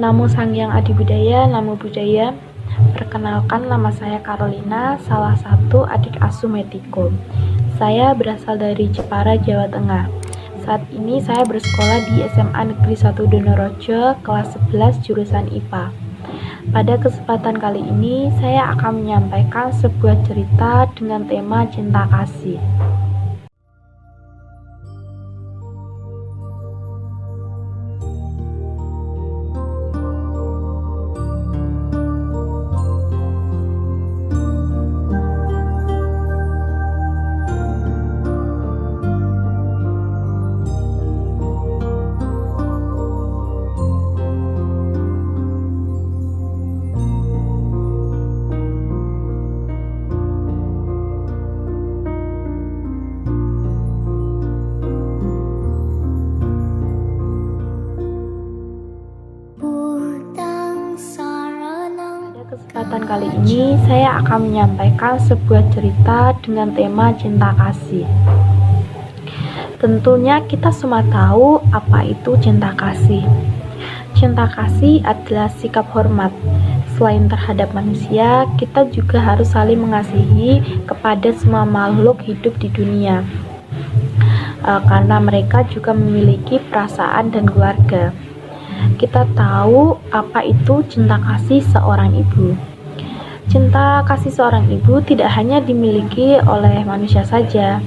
Namo Sanghyang Adibudaya, Namo Buddhaya. Perkenalkan, nama saya Carolina, salah satu adik asuh Metiko. Saya berasal dari Jepara, Jawa Tengah. Saat ini saya bersekolah di SMA Negeri 1 Donorejo, kelas 11 jurusan IPA. Pada kesempatan kali ini, saya akan menyampaikan sebuah cerita dengan tema cinta kasih. Kesempatan kali ini saya akan menyampaikan sebuah cerita dengan tema cinta kasih. Tentunya kita semua tahu apa itu cinta kasih. Cinta kasih adalah sikap hormat. Selain terhadap manusia, kita juga harus saling mengasihi kepada semua makhluk hidup di dunia. Karena mereka juga memiliki perasaan dan keluarga. Kita tahu apa itu cinta kasih seorang ibu. Cinta kasih seorang ibu tidak hanya dimiliki oleh manusia saja,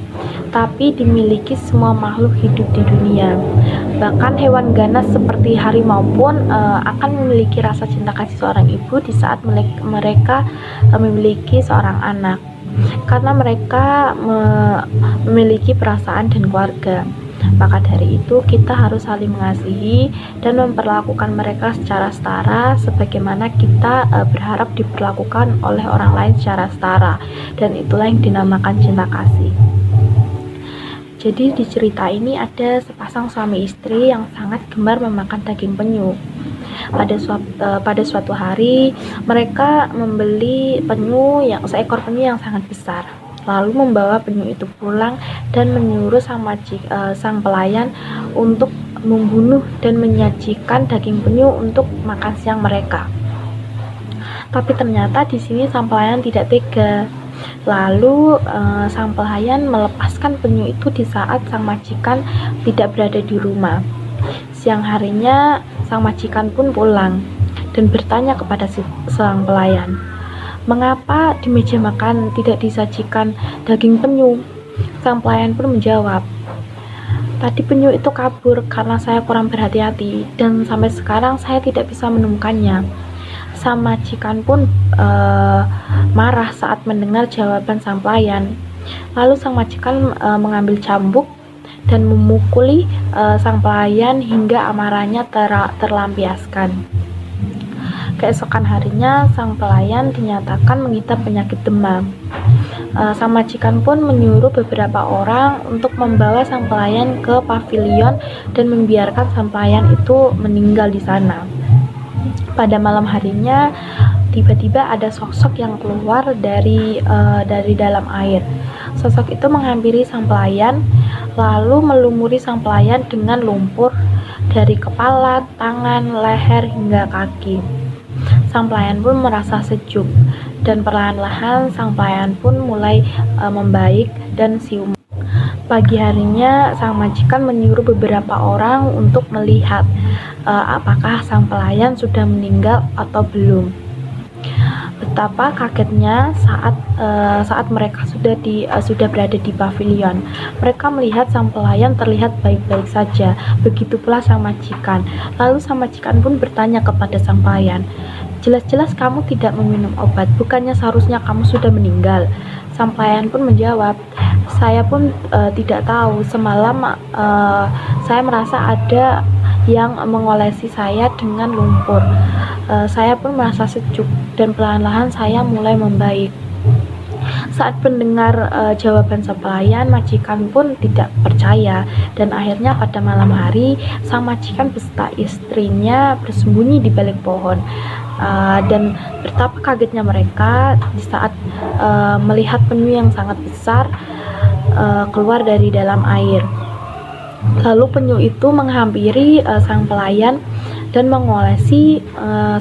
tapi dimiliki semua makhluk hidup di dunia. Bahkan hewan ganas seperti harimau pun akan memiliki rasa cinta kasih seorang ibu di saat mereka memiliki seorang anak, karena mereka memiliki perasaan dan keluarga. Maka dari itu kita harus saling mengasihi dan memperlakukan mereka secara setara, sebagaimana kita berharap diperlakukan oleh orang lain secara setara, dan itulah yang dinamakan cinta kasih. Jadi di cerita ini ada sepasang suami istri yang sangat gemar memakan daging penyu. Pada suatu hari mereka membeli seekor penyu yang sangat besar, lalu membawa penyu itu pulang dan menyuruh sang pelayan untuk membunuh dan menyajikan daging penyu untuk makan siang mereka. Tapi ternyata di sini sang pelayan tidak tega. Lalu sang pelayan melepaskan penyu itu di saat sang majikan tidak berada di rumah. Siang harinya sang majikan pun pulang dan bertanya kepada sang pelayan, "Mengapa di meja makan tidak disajikan daging penyu?" Sang pelayan pun menjawab, "Tadi penyu itu kabur karena saya kurang berhati-hati dan sampai sekarang saya tidak bisa menemukannya." Sang majikan pun marah saat mendengar jawaban sang pelayan. Lalu sang majikan mengambil cambuk dan memukuli sang pelayan hingga amarahnya terlampiaskan. Keesokan harinya, sang pelayan dinyatakan mengidap penyakit demam. Sang majikan pun menyuruh beberapa orang untuk membawa sang pelayan ke pavilion dan membiarkan sang pelayan itu meninggal di sana. Pada malam harinya, tiba-tiba ada sosok yang keluar dari dalam air. Sosok itu menghampiri sang pelayan, lalu melumuri sang pelayan dengan lumpur dari kepala, tangan, leher, hingga kaki. Sang pelayan pun merasa sejuk, dan perlahan-lahan sang pelayan pun mulai membaik dan siuman. Pagi harinya, sang majikan menyuruh beberapa orang untuk melihat apakah sang pelayan sudah meninggal atau belum. Betapa kagetnya saat mereka sudah berada di pavilion. Mereka melihat sang pelayan terlihat baik-baik saja. Begitu pula sang majikan. Lalu sang majikan pun bertanya kepada sang pelayan, "Jelas-jelas kamu tidak meminum obat, bukannya seharusnya kamu sudah meninggal?" Sang pelayan pun menjawab, "Saya pun tidak tahu. Semalam saya merasa ada yang mengolesi saya dengan lumpur. Saya pun merasa sejuk dan perlahan-lahan saya mulai membaik." Saat mendengar jawaban sang pelayan, majikan pun tidak percaya, dan akhirnya pada malam hari sang majikan beserta istrinya bersembunyi di balik pohon. Dan betapa kagetnya mereka di saat melihat penyu yang sangat besar keluar dari dalam air. Lalu penyu itu menghampiri sang pelayan dan mengolesi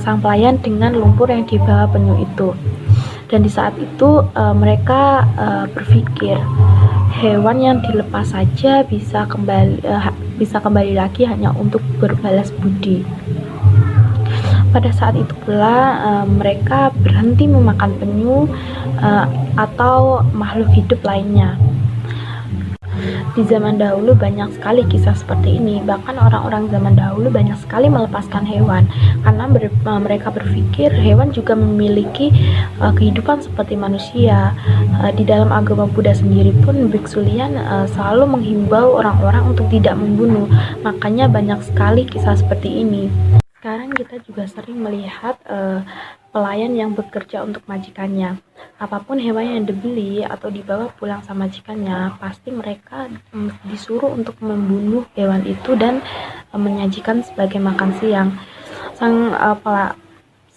sang pelayan dengan lumpur yang dibawa penyu itu. Dan di saat itu mereka berpikir hewan yang dilepas saja bisa kembali lagi hanya untuk berbalas budi. Pada saat itu pula mereka berhenti memakan penyu atau makhluk hidup lainnya. Di zaman dahulu banyak sekali kisah seperti ini. Bahkan orang-orang zaman dahulu banyak sekali melepaskan hewan karena mereka berpikir hewan juga memiliki kehidupan seperti manusia. Di dalam agama Buddha sendiri pun Biksu Lian selalu menghimbau orang-orang untuk tidak membunuh. Makanya banyak sekali kisah seperti ini. Sekarang kita juga sering melihat pelayan yang bekerja untuk majikannya. Apapun hewan yang dibeli atau dibawa pulang sama majikannya, pasti mereka disuruh untuk membunuh hewan itu dan menyajikan sebagai makan siang.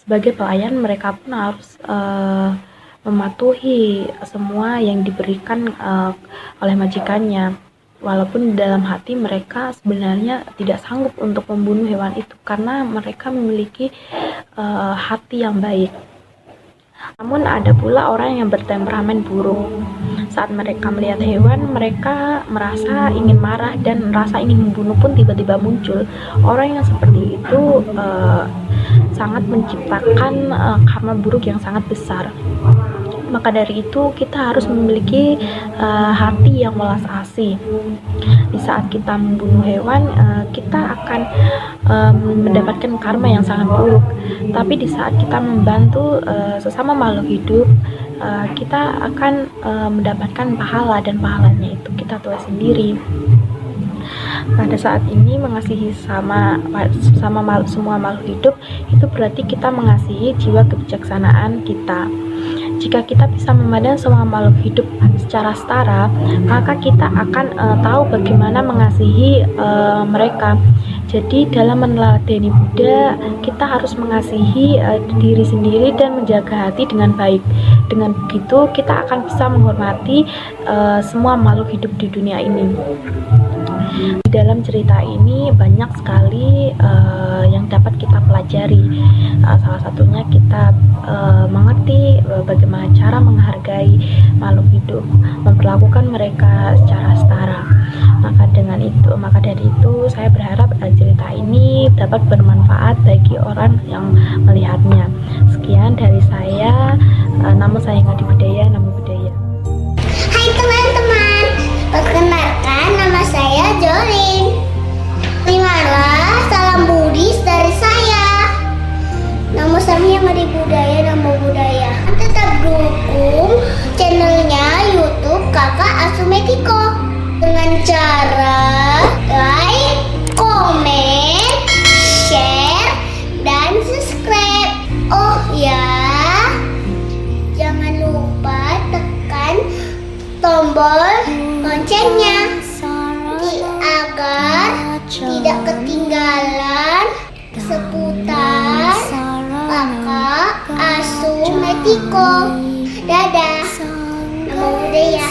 Sebagai pelayan, mereka pun harus mematuhi semua yang diberikan oleh majikannya. Walaupun dalam hati mereka sebenarnya tidak sanggup untuk membunuh hewan itu karena mereka memiliki hati yang baik. Namun ada pula orang yang bertemperamen buruk. Saat mereka melihat hewan, mereka merasa ingin marah dan rasa ingin membunuh pun tiba-tiba muncul. Orang yang seperti itu sangat menciptakan karma buruk yang sangat besar. Maka dari itu kita harus memiliki hati yang welas asih. Di saat kita membunuh hewan, kita akan mendapatkan karma yang sangat buruk. Tapi di saat kita membantu sesama makhluk hidup, kita akan mendapatkan pahala, dan pahalanya itu kita tuai sendiri. Pada saat ini mengasihi semua makhluk hidup itu berarti kita mengasihi jiwa kebijaksanaan kita. Jika kita bisa memandang semua makhluk hidup secara setara, maka kita akan tahu bagaimana mengasihi mereka. Jadi dalam meneladani Buddha, kita harus mengasihi diri sendiri dan menjaga hati dengan baik. Dengan begitu kita akan bisa menghormati semua makhluk hidup di dunia ini. Di dalam cerita ini banyak sekali yang dapat kita pelajari. Salah satunya kita mengerti bagaimana cara menghargai makhluk hidup, memperlakukan mereka secara setara. Maka dari itu saya berharap cerita ini dapat bermanfaat bagi orang yang melihatnya. Sekian dari saya. Namo saya Ngadi Budaya, Namo Buddhaya. Hai teman-teman, perkenalkan nama saya Jolin. Terimalah salam Buddhis dari saya. Namo saya Ngadi Budaya, Namo Buddhaya. Tetap dukung channelnya YouTube Kakak Asumetiko dengan cara like, komen, share, dan subscribe. Oh ya, jangan lupa tekan tombol loncengnya agar tidak ketinggalan seputar Kakak Asumetiko. Dadah, Namo Buddhaya.